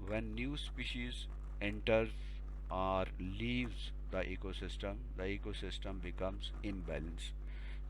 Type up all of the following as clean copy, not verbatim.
When new species enters or leaves the ecosystem becomes imbalanced.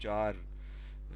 4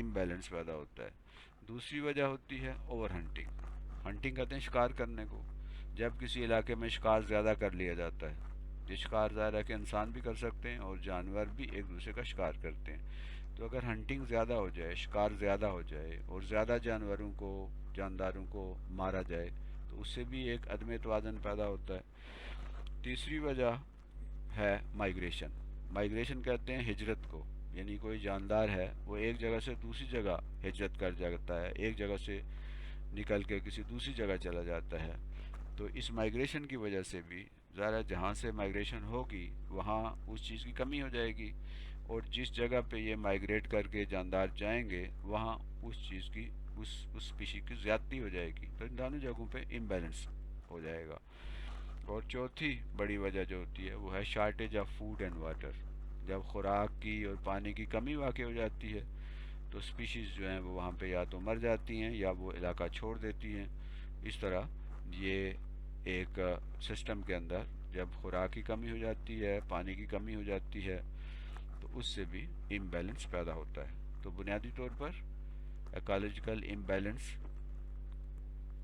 imbalance پیدا ہوتا ہے۔ دوسری وجہ ہوتی ہے اوور ہنٹنگ۔ ہنٹنگ کہتے ہیں شکار کرنے کو، جب کسی علاقے میں شکار زیادہ کر لیا جاتا ہے۔ یہ شکار ظاہر ہے کہ انسان بھی کر سکتے ہیں اور جانور بھی ایک دوسرے کا شکار کرتے ہیں۔ تو اگر ہنٹنگ زیادہ ہو جائے، شکار زیادہ ہو جائے اور زیادہ جانوروں کو، جانداروں کو مارا جائے، تو اس سے بھی ایک عدم توازن پیدا ہوتا ہے۔ تیسری وجہ ہے مائگریشن۔ مائگریشن کہتے ہیں ہجرت کو، یعنی کوئی جاندار ہے وہ ایک جگہ سے دوسری جگہ ہجرت کر جاتا ہے، ایک جگہ سے نکل کے کسی دوسری جگہ چلا جاتا ہے۔ تو اس مائگریشن کی وجہ سے بھی ظاہر ہے جہاں سے مائگریشن ہوگی وہاں اس چیز کی کمی ہو جائے گی، اور جس جگہ پہ یہ مائگریٹ کر کے جاندار جائیں گے وہاں اس چیز کی، اس اسپیشی کی زیادتی ہو جائے گی، تو ان دونوں جگہوں پہ امبیلنس ہو جائے گا۔ اور چوتھی بڑی وجہ جو ہوتی ہے وہ ہے shortage of food and water. جب خوراک کی اور پانی کی کمی واقع ہو جاتی ہے تو اسپیشیز جو ہیں وہ وہاں پہ یا تو مر جاتی ہیں یا وہ علاقہ چھوڑ دیتی ہیں۔ اس طرح یہ ایک سسٹم کے اندر جب خوراک کی کمی ہو جاتی ہے، پانی کی کمی ہو جاتی ہے، تو اس سے بھی امبیلنس پیدا ہوتا ہے۔ تو بنیادی طور پر ایکالوجیکل امبیلنس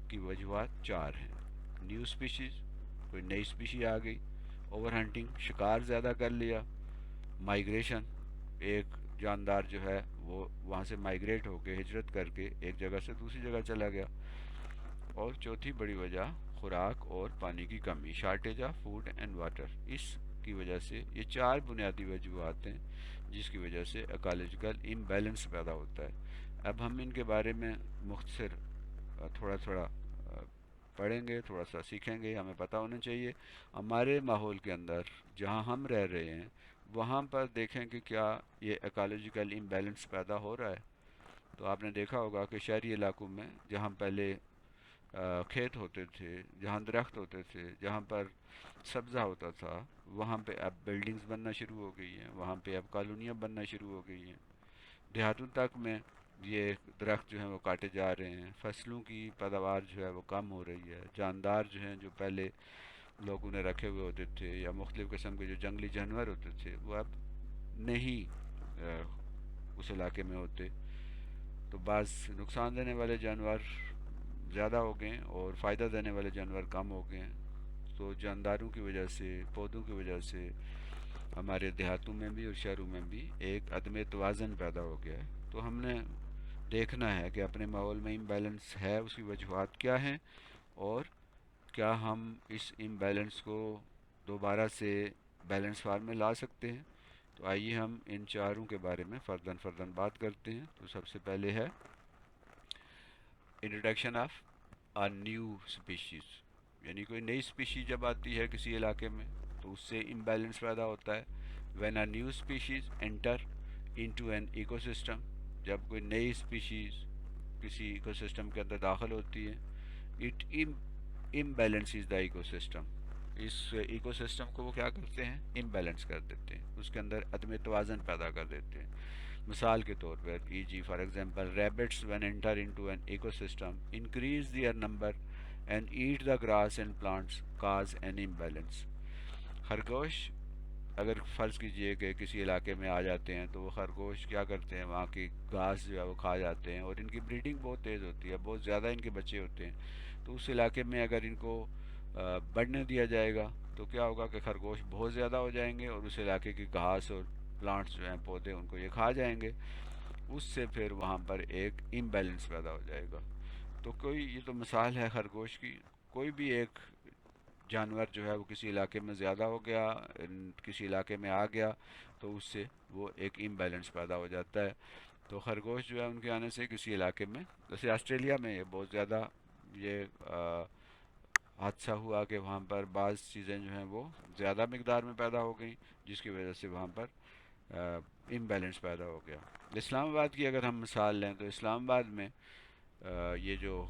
کی وجوہات چار ہیں: نیو اسپیشیز، کوئی نئی اسپیشی آ گئی، اوور ہنٹنگ، شکار زیادہ کر لیا، مائگریشن، ایک جاندار جو ہے وہ وہاں سے مائگریٹ ہو کے، ہجرت کر کے ایک جگہ سے دوسری جگہ چلا گیا، اور چوتھی بڑی وجہ خوراک اور پانی کی کمی، shortage of food and water. اس کی وجہ سے یہ چار بنیادی وجوہات ہیں جس کی وجہ سے ایکالوجیکل امبیلنس پیدا ہوتا ہے۔ اب ہم ان کے بارے میں مختصر تھوڑا تھوڑا پڑھیں گے، تھوڑا سا سیکھیں گے۔ ہمیں پتہ ہونا چاہیے ہمارے ماحول کے اندر جہاں ہم رہ رہے ہیں وہاں پر دیکھیں کہ کیا یہ ایکالوجیکل امبیلنس پیدا ہو رہا ہے۔ تو آپ نے دیکھا ہوگا کہ شہری علاقوں میں جہاں پہلے کھیت ہوتے تھے، جہاں درخت ہوتے تھے، جہاں پر سبزہ ہوتا تھا، وہاں پہ اب بلڈنگز بننا شروع ہو گئی ہیں، وہاں پہ اب کالونیاں بننا شروع ہو گئی ہیں۔ دیہاتوں تک میں یہ درخت جو ہیں وہ کاٹے جا رہے ہیں، فصلوں کی پیداوار جو ہے وہ کم ہو رہی ہے، جاندار جو ہیں جو پہلے لوگوں نے رکھے ہوئے ہوتے تھے یا مختلف قسم کے جو جنگلی جانور ہوتے تھے وہ اب نہیں اس علاقے میں ہوتے۔ تو بعض نقصان دینے والے جانور زیادہ ہو گئے ہیں اور فائدہ دینے والے جانور کم ہو گئے ہیں۔ تو جانداروں کی وجہ سے، پودوں کی وجہ سے ہمارے دیہاتوں میں بھی اور شہروں میں بھی ایک عدم توازن پیدا ہو گیا ہے۔ تو ہم نے دیکھنا ہے کہ اپنے ماحول میں امبیلنس ہے، اس کی وجوہات کیا ہیں، اور کیا ہم اس امبیلنس کو دوبارہ سے بیلنس فارم میں لا سکتے ہیں۔ تو آئیے ہم ان چاروں کے بارے میں فرداً فرداً بات کرتے ہیں۔ تو سب سے پہلے ہے introduction of a new species, یعنی کوئی نئی اسپیشی جب آتی ہے کسی علاقے میں تو اس سے امبیلنس پیدا ہوتا ہے۔ When a new species enter into an ecosystem, جب کوئی نئی اسپیشیز کسی ایکو سسٹم کے اندر داخل ہوتی ہے، it imbalances the ecosystem, اس ایکو سسٹم کو وہ کیا کرتے ہیں، امبیلنس کر دیتے ہیں، اس کے اندر عدم توازن پیدا کر دیتے ہیں۔ مثال کے طور پر for example rabbits when enter into an ecosystem increase their number and eat the grass and plants cause an imbalance. خرگوش اگر فرض کیجئے کہ کسی علاقے میں آ جاتے ہیں تو وہ خرگوش کیا کرتے ہیں، وہاں کی گھاس جو ہے وہ کھا جاتے ہیں، اور ان کی بریڈنگ بہت تیز ہوتی ہے، بہت زیادہ ان کے بچے ہوتے ہیں۔ تو اس علاقے میں اگر ان کو بڑھنے دیا جائے گا تو کیا ہوگا کہ خرگوش بہت زیادہ ہو جائیں گے اور اس علاقے کی گھاس اور پلانٹس جو ہیں، پودے، ان کو یہ کھا جائیں گے۔ اس سے پھر وہاں پر ایک امبیلنس پیدا ہو جائے گا۔ تو یہ تو مثال ہے خرگوش کی۔ کوئی بھی ایک جانور جو ہے وہ کسی علاقے میں زیادہ ہو گیا، کسی علاقے میں آ گیا، تو اس سے وہ ایک امبیلنس پیدا ہو جاتا ہے۔ تو خرگوش جو ہے ان کے آنے سے کسی علاقے میں، جیسے آسٹریلیا میں یہ بہت زیادہ یہ حادثہ ہوا کہ وہاں پر بعض چیزیں جو ہیں وہ زیادہ مقدار میں پیدا ہو گئیں، جس کی وجہ سے وہاں پر امبیلنس پیدا ہو گیا۔ اسلام آباد کی اگر ہم مثال لیں تو اسلام آباد میں یہ جو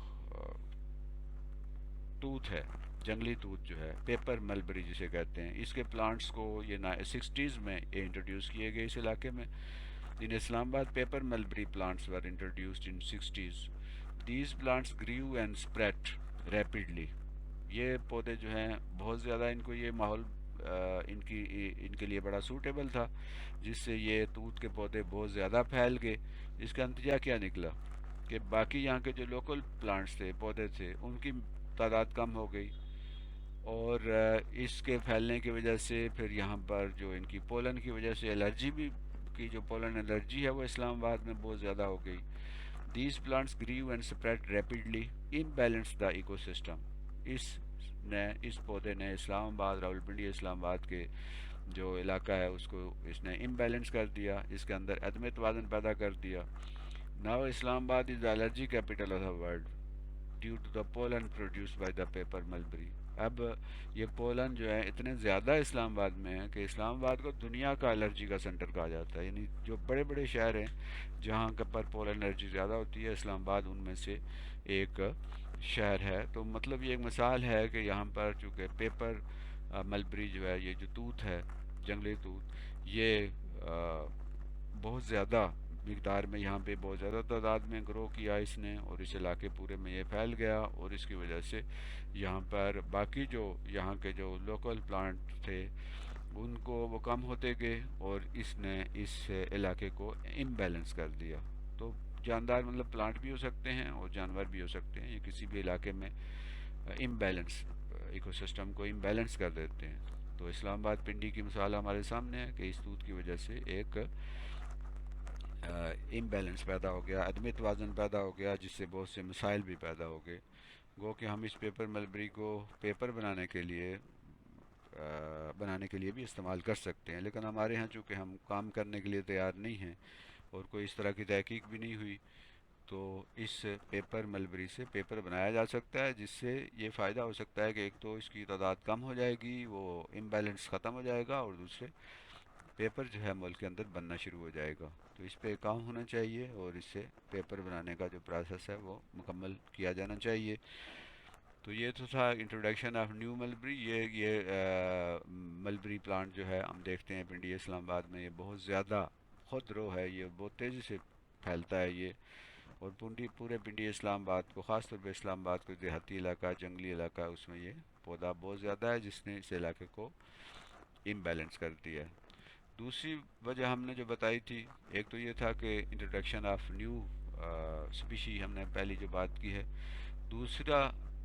توت ہے، جنگلی توت جو ہے، پیپر ملبری جسے کہتے ہیں، اس کے پلانٹس کو یہ 60s میں انٹروڈیوس کیے گئے اس علاقے میں۔ ان اسلام آباد paper ملبری plants were introduced in 60s. These plants grew and spread rapidly. یہ پودے جو ہیں بہت زیادہ ان کو یہ ماحول ان کے لیے بڑا سوٹیبل تھا، جس سے یہ توت کے پودے بہت زیادہ پھیل گئے۔ اس کا نتیجہ کیا نکلا کہ باقی یہاں کے جو لوکل پلانٹس تھے، پودے تھے، ان کی تعداد کم ہو گئی، اور اس کے پھیلنے کی وجہ سے پھر یہاں پر جو ان کی پولن کی وجہ سے الرجی بھی کی جو پولن الرجی ہے وہ اسلام آباد میں بہت زیادہ ہو گئی۔ These plants grow and spread rapidly imbalance the ecosystem۔ اس پودے نے اسلام آباد، راولپنڈی اسلام آباد کے جو علاقہ ہے اس کو اس نے امبیلنس کر دیا، اس کے اندر عدم توازن پیدا کر دیا۔ Now Islamabad is the allergy capital of the world due to the pollen produce by the paper mulberry. اب یہ پولن جو ہے اتنے زیادہ اسلام آباد میں ہے کہ اسلام آباد کو دنیا کا الرجی کا سینٹر کہا جاتا ہے، یعنی جو بڑے بڑے شہر ہیں جہاں پر پولن الرجی زیادہ ہوتی ہے، اسلام آباد ان میں سے ایک شہر ہے۔ تو مطلب یہ ایک مثال ہے کہ یہاں پر چونکہ پیپر ملبری جو ہے، یہ جو توت ہے، جنگلی توت، یہ بہت زیادہ مقدار میں یہاں پہ بہت زیادہ تعداد میں گرو کیا اس نے، اور اس علاقے پورے میں یہ پھیل گیا، اور اس کی وجہ سے یہاں پر باقی جو یہاں کے جو لوکل پلانٹ تھے ان کو وہ کم ہوتے گئے، اور اس نے اس علاقے کو امبیلنس کر دیا۔ تو جاندار مطلب پلانٹ بھی ہو سکتے ہیں اور جانور بھی ہو سکتے ہیں، یہ کسی بھی علاقے میں امبیلنس ایکو سسٹم کو امبیلنس کر دیتے ہیں۔ تو اسلام آباد پنڈی کی مثال ہمارے سامنے ہے کہ اس دودھ کی وجہ سے ایک امبیلنس پیدا ہو گیا، عدم توازن پیدا ہو گیا، جس سے بہت سے مسائل بھی پیدا ہو گئے۔ گو کہ ہم اس پیپر ملبری کو پیپر بنانے کے لیے بھی استعمال کر سکتے ہیں، لیکن ہمارے ہاں چونکہ ہم کام کرنے کے لیے تیار نہیں ہیں اور کوئی اس طرح کی تحقیق بھی نہیں ہوئی، تو اس پیپر ملبری سے پیپر بنایا جا سکتا ہے، جس سے یہ فائدہ ہو سکتا ہے کہ ایک تو اس کی تعداد کم ہو جائے گی، وہ امبیلنس ختم ہو جائے گا، اور دوسرے پیپر جو ہے ملک کے اندر بننا شروع ہو جائے گا۔ تو اس پہ کام ہونا چاہیے، اور اس سے پیپر بنانے کا جو پروسیس ہے وہ مکمل کیا جانا چاہیے۔ تو یہ تو تھا انٹروڈکشن آف نیو ملبری۔ یہ ملبری پلانٹ جو ہے ہم دیکھتے ہیں پنڈی اسلام آباد میں، یہ بہت زیادہ خود رو ہے، یہ بہت تیزی سے پھیلتا ہے یہ، اور پورے پنڈی اسلام آباد کو، خاص طور پہ اسلام آباد کو دیہاتی علاقہ، جنگلی علاقہ، اس میں یہ پودا بہت زیادہ ہے، جس نے اس علاقے کو امبیلنس کر دیا ہے۔ دوسری وجہ ہم نے جو بتائی تھی، ایک تو یہ تھا کہ انٹروڈکشن آف نیو سپیشی، ہم نے پہلی جو بات کی ہے۔ دوسرا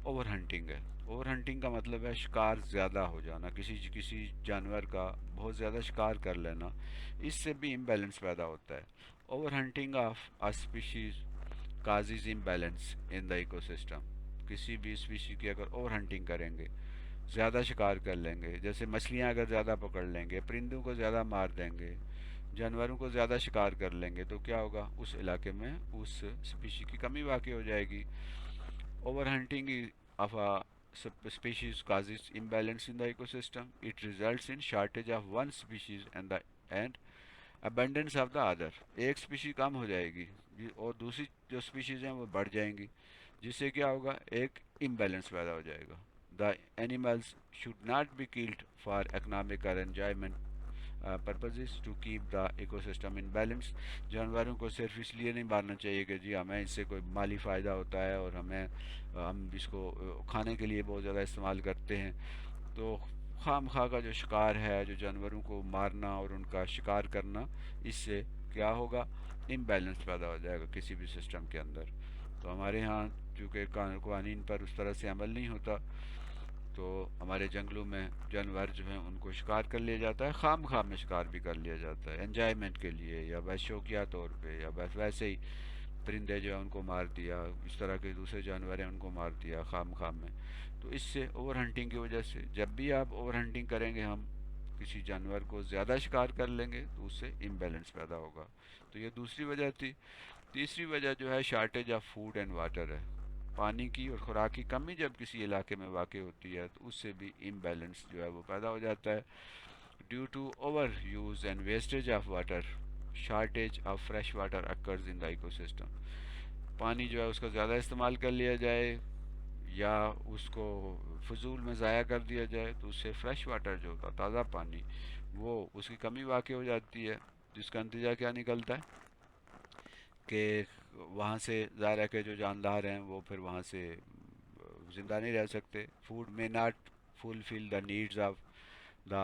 اوور ہنٹنگ ہے۔ اوور ہنٹنگ کا مطلب ہے شکار زیادہ ہو جانا، کسی جانور کا بہت زیادہ شکار کر لینا، اس سے بھی امبیلنس پیدا ہوتا ہے۔ Over hunting of species causes imbalance in the ecosystem. کسی بھی اسپیشی کی اگر اوور ہنٹنگ کریں گے، زیادہ شکار کر لیں گے، جیسے مچھلیاں اگر زیادہ پکڑ لیں گے، پرندوں کو زیادہ مار دیں گے، جانوروں کو زیادہ شکار کر لیں گے، تو کیا ہوگا؟ اس علاقے میں اس اسپیشی کی کمی واقع ہو جائے گی۔ Over hunting of a species causes imbalance in the ecosystem. It results in shortage of one species and abundance of the other۔ ایک اسپیشی کم ہو جائے گی اور دوسری جو اسپیشیز ہیں وہ بڑھ جائیں گی، جس سے کیا ہوگا؟ ایک امبیلنس پیدا ہو جائے گا۔ The animals should not be killed for economic or enjoyment purposes to keep the ecosystem in balance۔ جانوروں کو صرف اس لیے نہیں مارنا چاہیے کہ جی ہمیں اس سے کوئی مالی فائدہ ہوتا ہے اور ہم اس کو کھانے کے لیے بہت زیادہ استعمال کرتے ہیں۔ تو خام خواہ کا جو شکار ہے، جو جانوروں کو مارنا اور ان کا شکار کرنا، اس سے کیا ہوگا؟ امبیلنس پیدا ہو جائے گا کسی بھی سسٹم کے اندر۔ تو ہمارے ہاں چونکہ قوانین پر اس طرح سے عمل نہیں ہوتا، تو ہمارے جنگلوں میں جانور جو ہیں ان کو شکار کر لیا جاتا ہے، خام خواہ میں شکار بھی کر لیا جاتا ہے، انجوائمنٹ کے لیے، یا بس شوقیہ طور پہ، یا بس ویسے ہی پرندے جو ہیں ان کو مار دیا، اس طرح کے دوسرے جانور ہیں ان کو مار دیا خام خام میں۔ تو اس سے اوور ہنٹنگ کی وجہ سے، جب بھی آپ اوور ہنٹنگ کریں گے، ہم کسی جانور کو زیادہ شکار کر لیں گے تو اس سے امبیلنس پیدا ہوگا۔ تو یہ دوسری وجہ تھی۔ تیسری وجہ جو ہے shortage of food and water ہے۔ پانی کی اور خوراک کی کمی جب کسی علاقے میں واقع ہوتی ہے تو اس سے بھی امبیلنس جو ہے وہ پیدا ہو جاتا ہے۔ Due to overuse and wastage of water, shortage of fresh water occurs in the ecosystem. پانی جو ہے اس کا زیادہ استعمال کر لیا جائے یا اس کو فضول میں ضائع کر دیا جائے تو اس سے فریش واٹر جو ہوتا، تازہ پانی، وہ اس کی کمی واقع ہو جاتی ہے، جس کا نتیجہ کیا نکلتا ہے کہ وہاں سے ظاہر ہے کہ جو جاندار ہیں وہ پھر وہاں سے زندہ نہیں رہ سکتے۔ فوڈ میں not fulfil the needs of the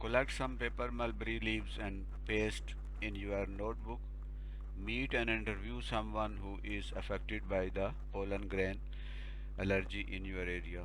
Collect some paper mulberry leaves and paste in your notebook. Meet and interview someone who is affected by the pollen grain allergy in your area.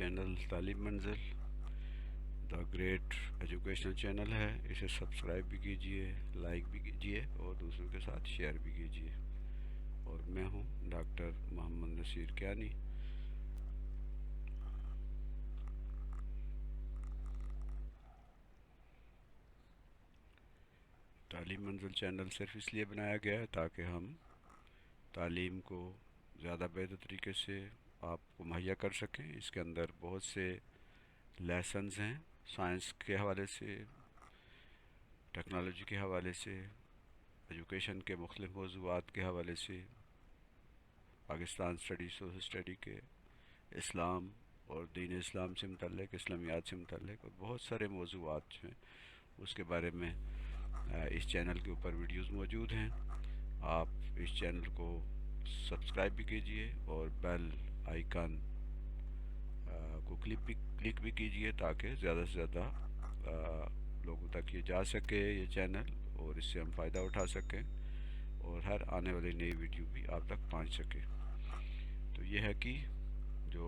Channel تعلیم منزل the great educational channel ہے، اسے subscribe بھی کیجئے، like بھی کیجئے اور دوسروں کے ساتھ شیئر بھی کیجئے۔ اور میں ہوں ڈاکٹر محمد نصیر کیانی۔ تعلیم منزل چینل صرف اس لیے بنایا گیا ہے تاکہ ہم تعلیم کو زیادہ بہتر طریقے سے آپ کو مہیا کر سکیں۔ اس کے اندر بہت سے لیسنز ہیں، سائنس کے حوالے سے، ٹیکنالوجی کے حوالے سے، ایجوکیشن کے مختلف موضوعات کے حوالے سے، پاکستان اسٹڈی، سوشل اسٹڈی کے، اسلام اور دین اسلام سے متعلق، اسلامیات سے متعلق، اور بہت سارے موضوعات جو ہیں اس کے بارے میں اس چینل کے اوپر ویڈیوز موجود ہیں۔ آپ اس چینل کو سبسکرائب بھی کیجئے اور بیل آئیکن کو کلک بھی کیجئے تاکہ زیادہ سے زیادہ لوگوں تک یہ جا سکے یہ چینل، اور اس سے ہم فائدہ اٹھا سکیں اور ہر آنے والی نئی ویڈیو بھی آپ تک پہنچ سکے۔ تو یہ ہے کہ جو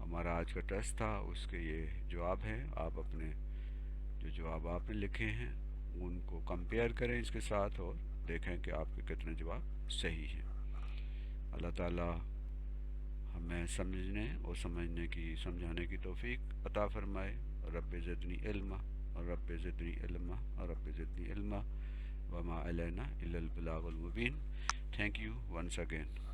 ہمارا آج کا ٹیسٹ تھا اس کے یہ جواب ہیں۔ آپ اپنے جو جواب آپ نے لکھے ہیں ان کو کمپیئر کریں اس کے ساتھ اور دیکھیں کہ آپ کے کتنے جواب صحیح ہیں۔ اللہ تعالی ہمیں سمجھنے اور سمجھانے کی توفیق عطا فرمائے۔ رب زدنی علما، رب زدنی علما، رب زدنی علما، وما علینا الا البلاغ المبین۔ Thank you once again.